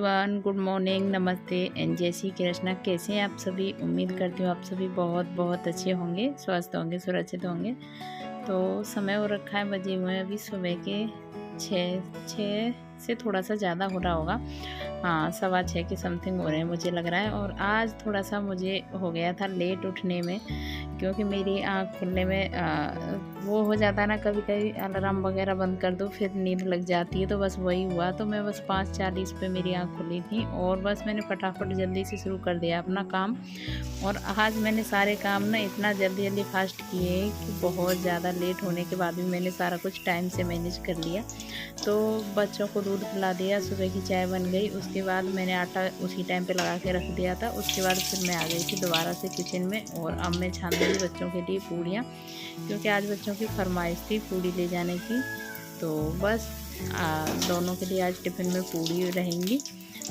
Everyone, good morning, नमस्ते and जय श्री कृष्णा। कैसे हैं आप सभी? उम्मीद करती हूँ आप सभी बहुत बहुत अच्छे होंगे, स्वस्थ होंगे, सुरक्षित होंगे। तो समय हो रखा है, बजे हुए हैं अभी सुबह के 6 से थोड़ा सा ज़्यादा हो रहा होगा। हाँ, 6:15 के समथिंग हो रहे हैं मुझे लग रहा है। और आज थोड़ा सा मुझे हो गया था लेट उठने में, क्योंकि मेरी आँख खुलने में वो हो जाता है ना, कभी कभी अलार्म वगैरह बंद कर दो फिर नींद लग जाती है। तो बस वही हुआ। तो मैं बस 5:40 पे मेरी आँख खुली थी और बस मैंने फटाफट जल्दी से शुरू कर दिया अपना काम। और आज मैंने सारे काम ना इतना जल्दी जल्दी फास्ट किए कि बहुत ज़्यादा लेट होने के बाद भी मैंने सारा कुछ टाइम से मैनेज कर लिया। तो बच्चों को दूध पिला दिया, सुबह की चाय बन गई, उसके बाद मैंने आटा उसी टाइम पे लगा के रख दिया था। उसके बाद फिर मैं आ गई थी दोबारा से किचन में और अब मैं छान रही बच्चों के लिए पूड़ियाँ, क्योंकि आज बच्चों की फरमाइश थी पूड़ी ले जाने की। तो बस दोनों के लिए आज टिफ़िन में पूड़ी रहेंगी।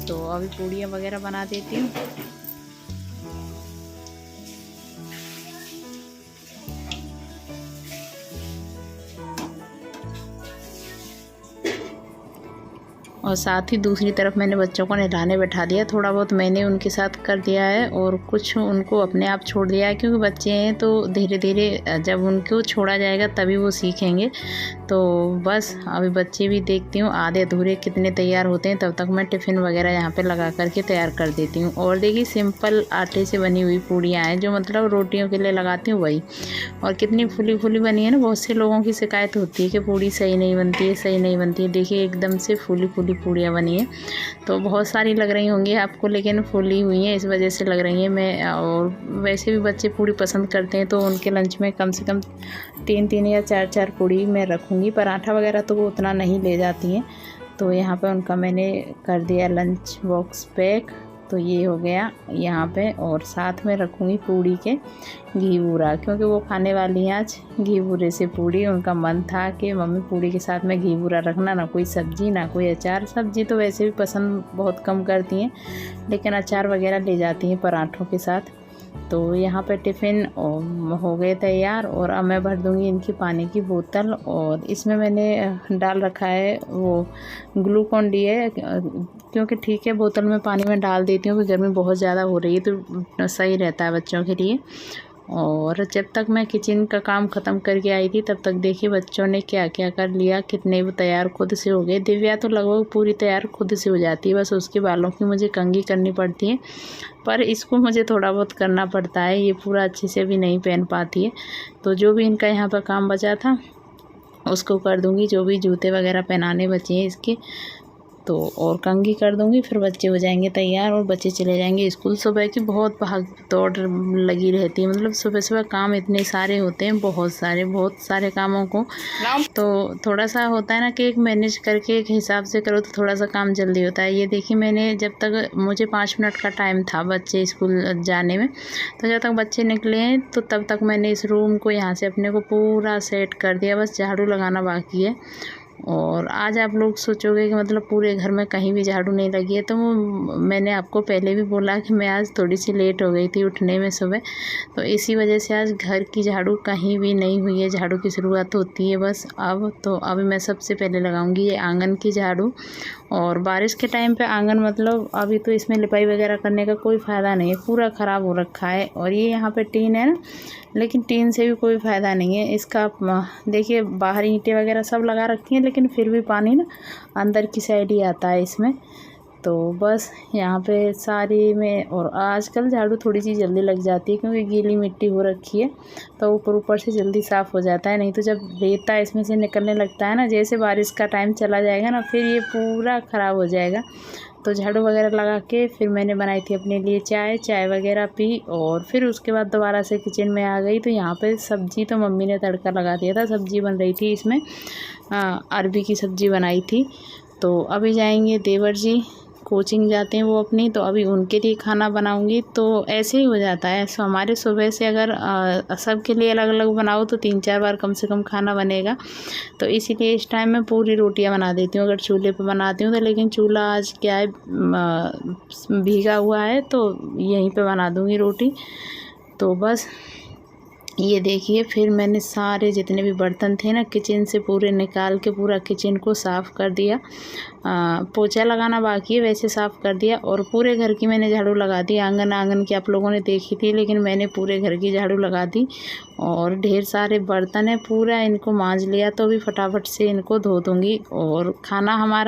तो अभी पूड़ियाँ वगैरह बना देती हूँ। और साथ ही दूसरी तरफ मैंने बच्चों को नहलाने बैठा दिया। थोड़ा बहुत मैंने उनके साथ कर दिया है और कुछ उनको अपने आप छोड़ दिया है, क्योंकि बच्चे हैं तो धीरे धीरे जब उनको छोड़ा जाएगा तभी वो सीखेंगे। तो बस अभी बच्चे भी देखती हूँ आधे अधूरे कितने तैयार होते हैं, तब तक मैं टिफ़िन वगैरह यहाँ पे लगा करके तैयार कर देती हूँ। और देखिए सिंपल आटे से बनी हुई पूड़ियाँ हैं, जो मतलब रोटियों के लिए लगाती हूँ वही। और कितनी फुली फुली बनी है ना। बहुत से लोगों की शिकायत होती है कि पूड़ी सही नहीं बनती है, सही नहीं बनती है। देखिए एकदम से फुली फुली पूड़ियाँ बनी है। तो बहुत सारी लग रही होंगी आपको, लेकिन फुली हुई हैं, इस वजह से लग रही हैं। मैं और वैसे भी बच्चे पूड़ी पसंद करते हैं, तो उनके लंच में कम से कम 3-3 या 4-4 पूड़ी मैं रखूँगी। पराठा वगैरह तो वो उतना नहीं ले जाती हैं। तो यहाँ पे उनका मैंने कर दिया लंच बॉक्स पैक। तो ये हो गया यहाँ पे। और साथ में रखूँगी पूड़ी के घी बूरा, क्योंकि वो खाने वाली हैं आज घी बूरे से पूड़ी। उनका मन था कि मम्मी पूड़ी के साथ में घी बूरा रखना, ना कोई सब्ज़ी ना कोई अचार। सब्ज़ी तो वैसे भी पसंद बहुत कम करती हैं, लेकिन अचार वगैरह ले जाती हैं पराठों के साथ। तो यहाँ पे टिफ़िन हो गए तैयार। और अब मैं भर दूँगी इनकी पानी की बोतल। और इसमें मैंने डाल रखा है वो ग्लूकॉन डी है, क्योंकि ठीक है बोतल में पानी में डाल देती हूँ, क्योंकि गर्मी बहुत ज़्यादा हो रही है तो सही रहता है बच्चों के लिए। और जब तक मैं किचन का काम ख़त्म करके आई थी, तब तक देखिए बच्चों ने क्या क्या कर लिया, कितने वो तैयार खुद से हो गए। दिव्या तो लगभग पूरी तैयार खुद से हो जाती है, बस उसके बालों की मुझे कंघी करनी पड़ती है, पर इसको मुझे थोड़ा बहुत करना पड़ता है, ये पूरा अच्छे से भी नहीं पहन पाती है। तो जो भी इनका यहाँ पर काम बचा था उसको कर दूँगी, जो भी जूते वगैरह पहनाने बचे हैं इसके, तो और कंघी कर दूँगी। फिर बच्चे हो जाएंगे तैयार और बच्चे चले जाएंगे स्कूल। सुबह की बहुत भाग दौड़ लगी रहती है, मतलब सुबह सुबह काम इतने सारे होते हैं, बहुत सारे कामों को। तो थोड़ा सा होता है ना कि एक मैनेज करके एक हिसाब से करो तो थोड़ा सा काम जल्दी होता है। ये देखिए मैंने जब तक मुझे 5 मिनट का टाइम था बच्चे स्कूल जाने में, तो जब तक बच्चे निकले हैं तो तब तक मैंने इस रूम को यहाँ से अपने को पूरा सेट कर दिया। बस झाड़ू लगाना बाकी है। और आज आप लोग सोचोगे कि मतलब पूरे घर में कहीं भी झाड़ू नहीं लगी है, तो मैंने आपको पहले भी बोला कि मैं आज थोड़ी सी लेट हो गई थी उठने में सुबह, तो इसी वजह से आज घर की झाड़ू कहीं भी नहीं हुई है। झाड़ू की शुरुआत होती है बस अब। तो अभी मैं सबसे पहले लगाऊंगी ये आंगन की झाड़ू। और बारिश के टाइम पे आंगन मतलब अभी तो इसमें लिपाई वगैरह करने का कोई फ़ायदा नहीं है, पूरा ख़राब हो रखा है। और ये यहाँ पे टीन है ना, लेकिन टीन से भी कोई फ़ायदा नहीं है इसका। देखिए बाहर ईंटें वगैरह सब लगा रखी हैं, लेकिन फिर भी पानी ना अंदर की साइड ही आता है इसमें। तो बस यहाँ पे सारी में। और आजकल झाड़ू थोड़ी सी जल्दी लग जाती है, क्योंकि गीली मिट्टी हो रखी है, तो ऊपर से जल्दी साफ़ हो जाता है। नहीं तो जब रेता इसमें से निकलने लगता है ना, जैसे बारिश का टाइम चला जाएगा ना, फिर ये पूरा ख़राब हो जाएगा। तो झाड़ू वगैरह लगा के फिर मैंने बनाई थी अपने लिए चाय वगैरह पी। और फिर उसके बाद दोबारा से किचन में आ गई। तो यहाँ पे सब्ज़ी तो मम्मी ने तड़का लगा दिया था, सब्ज़ी बन रही थी इसमें, अरबी की सब्ज़ी बनाई थी। तो अभी जाएंगे देवर जी, कोचिंग जाते हैं वो अपनी, तो अभी उनके लिए खाना बनाऊंगी। तो ऐसे ही हो जाता है। सो हमारे सुबह से अगर सबके लिए अलग अलग बनाओ तो 3-4 बार कम से कम खाना बनेगा। तो इसीलिए इस टाइम मैं पूरी रोटियां बना देती हूँ अगर चूल्हे पे बनाती हूँ तो। लेकिन चूल्हा आज क्या है, भीगा हुआ है, तो यहीं पे बना दूँगी रोटी। तो बस ये देखिए, फिर मैंने सारे जितने भी बर्तन थे ना किचन से पूरे निकाल के पूरा किचन को साफ़ कर दिया। पोछा लगाना बाकी है, वैसे साफ़ कर दिया। और पूरे घर की मैंने झाड़ू लगा दी। आंगन की आप लोगों ने देखी थी, लेकिन मैंने पूरे घर की झाड़ू लगा दी। और ढेर सारे बर्तन है, पूरा इनको मांज लिया। तो अभी फटाफट से इनको धो दूँगी। और खाना हमारा,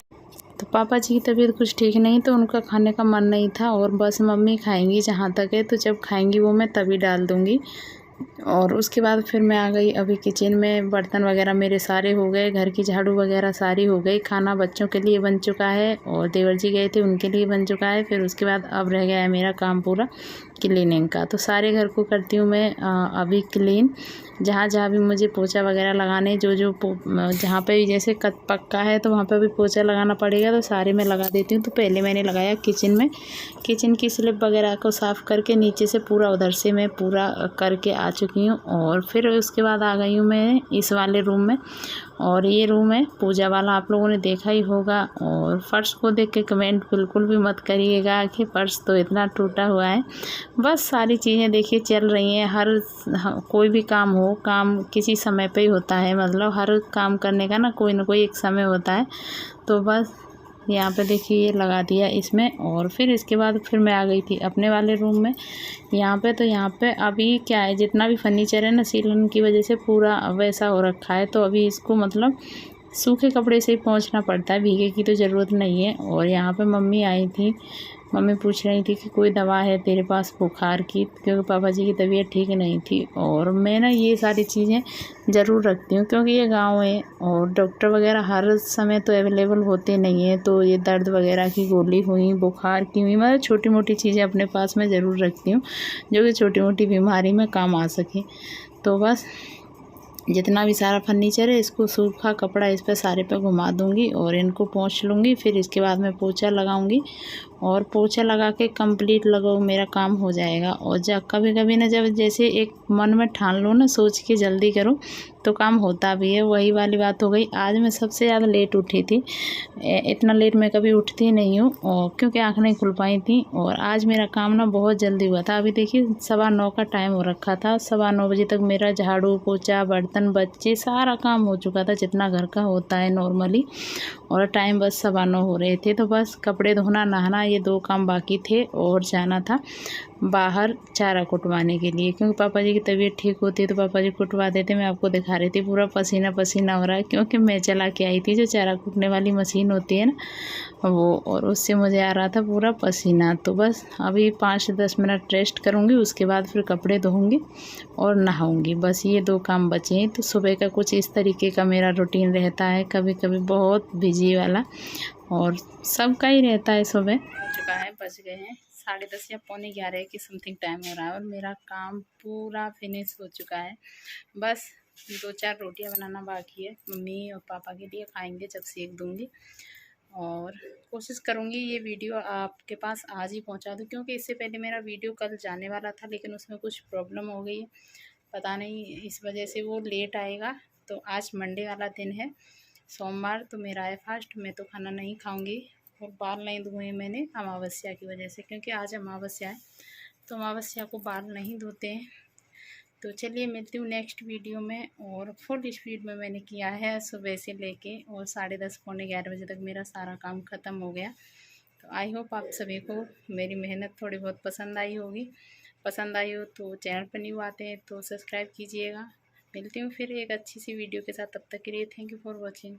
तो पापा जी की तबीयत कुछ ठीक नहीं, तो उनका खाने का मन नहीं था। और बस मम्मी खाएंगी जहाँ तक है, तो जब खाएंगी वो मैं तभी डाल दूँगी। और उसके बाद फिर मैं आ गई अभी किचन में। बर्तन वगैरह मेरे सारे हो गए, घर की झाड़ू वगैरह सारी हो गई। खाना बच्चों के लिए बन चुका है और देवर जी गए थे उनके लिए बन चुका है। फिर उसके बाद अब रह गया है मेरा काम पूरा क्लीनिंग का। तो सारे घर को करती हूँ मैं अभी क्लीन। जहाँ जहाँ भी मुझे पोछा वगैरह लगाने, जो जहाँ पे भी जैसे कट पक्का है तो वहाँ पे भी पोछा लगाना पड़ेगा, तो सारे मैं लगा देती हूँ। तो पहले मैंने लगाया किचन में। किचन की स्लैब वगैरह को साफ़ करके नीचे से पूरा उधर से मैं पूरा करके आ चुकी हूँ। और फिर उसके बाद आ गई हूँ मैं इस वाले रूम में। और ये रूम है पूजा वाला, आप लोगों ने देखा ही होगा। और फर्श को देख के कमेंट बिल्कुल भी मत करिएगा कि फर्श तो इतना टूटा हुआ है। बस सारी चीज़ें देखिए चल रही हैं। कोई भी काम हो, काम किसी समय पे ही होता है। मतलब हर काम करने का ना कोई एक समय होता है। तो बस यहाँ पे देखिए ये लगा दिया इसमें। और फिर इसके बाद फिर मैं आ गई थी अपने वाले रूम में। यहाँ पे अभी क्या है, जितना भी फर्नीचर है ना सीलन की वजह से पूरा वैसा हो रखा है। तो अभी इसको मतलब सूखे कपड़े से ही पोंछना पड़ता है, भीगे की तो ज़रूरत नहीं है। और यहाँ पे मम्मी आई थी, मम्मी पूछ रही थी कि कोई दवा है तेरे पास बुखार की, क्योंकि पापा जी की तबीयत ठीक नहीं थी। और मैं ना ये सारी चीज़ें ज़रूर रखती हूँ, क्योंकि ये गांव है और डॉक्टर वगैरह हर समय तो अवेलेबल होते नहीं हैं। तो ये दर्द वगैरह की गोली हुई, बुखार की हुई, मतलब छोटी मोटी चीज़ें अपने पास में ज़रूर रखती हूँ, जो कि छोटी मोटी बीमारी में काम आ सके। तो बस जितना भी सारा फर्नीचर है इसको सूखा कपड़ा इस पर सारे पे घुमा दूँगी और इनको पोंछ लूँगी। फिर इसके बाद मैं पोछा लगाऊँगी। और पोछा लगा के कंप्लीट लगाओ मेरा काम हो जाएगा। और जब कभी कभी ना, जब जैसे एक मन में ठान लो ना, सोच के जल्दी करो तो काम होता भी है। वही वाली बात हो गई। आज मैं सबसे ज़्यादा लेट उठी थी। इतना लेट मैं कभी उठती नहीं हूँ, और क्योंकि आँख नहीं खुल पाई थी। और आज मेरा काम ना बहुत जल्दी हुआ था। अभी देखिए 9:15 का टाइम हो रखा था। 9:15 बजे तक मेरा झाड़ू पोछा बर्तन बच्चे सारा काम हो चुका था, जितना घर का होता है नॉर्मली। और टाइम बस 9:15 हो रहे थे। तो बस कपड़े धोना नहाना ये 2 काम बाकी थे। और जाना था बाहर चारा कुटवाने के लिए, क्योंकि पापा जी की तबीयत ठीक होती है तो पापा जी कुटवा देते। मैं आपको दिखा रही थी, पूरा पसीना पसीना हो रहा है, क्योंकि मैं चला के आई थी जो चारा कूटने वाली मशीन होती है ना वो, और उससे मुझे आ रहा था पूरा पसीना। तो बस अभी 5-10 मिनट रेस्ट करूँगी, उसके बाद फिर कपड़े धोऊँगी और नहाऊँगी। बस ये 2 काम बचे हैं। तो सुबह का कुछ इस तरीके का मेरा रूटीन रहता है, कभी कभी बहुत बिजी वाला, और सबका ही रहता है। सुबह हो चुका है, बज गए हैं 10:30 या 11:45 के समथिंग टाइम हो रहा है, और मेरा काम पूरा फिनिश हो चुका है। बस 2-4 रोटियां बनाना बाकी है, मम्मी और पापा के लिए खाएंगे जब सेक दूंगी। और कोशिश करूंगी ये वीडियो आपके पास आज ही पहुंचा दूं, क्योंकि इससे पहले मेरा वीडियो कल जाने वाला था, लेकिन उसमें कुछ प्रॉब्लम हो गई, पता नहीं इस वजह से वो लेट आएगा। तो आज मंडे वाला दिन है, सोमवार तो मेरा है फास्ट, मैं तो खाना नहीं खाऊंगी। और बाल नहीं धोए मैंने अमावस्या की वजह से, क्योंकि आज अमावस्या है तो अमावस्या को बाल नहीं धोते हैं। तो चलिए मिलती हूँ नेक्स्ट वीडियो में। और फुल स्पीड में मैंने किया है सुबह से लेके, और 10:30 पौने 11 बजे तक मेरा सारा काम ख़त्म हो गया। तो आई होप आप सभी को मेरी मेहनत थोड़ी बहुत पसंद आई होगी। पसंद आई हो तो चैनल पर न्यू आते हैं तो सब्सक्राइब कीजिएगा। मिलती हूँ फिर एक अच्छी सी वीडियो के साथ, तब तक के लिए थैंक यू फॉर वॉचिंग।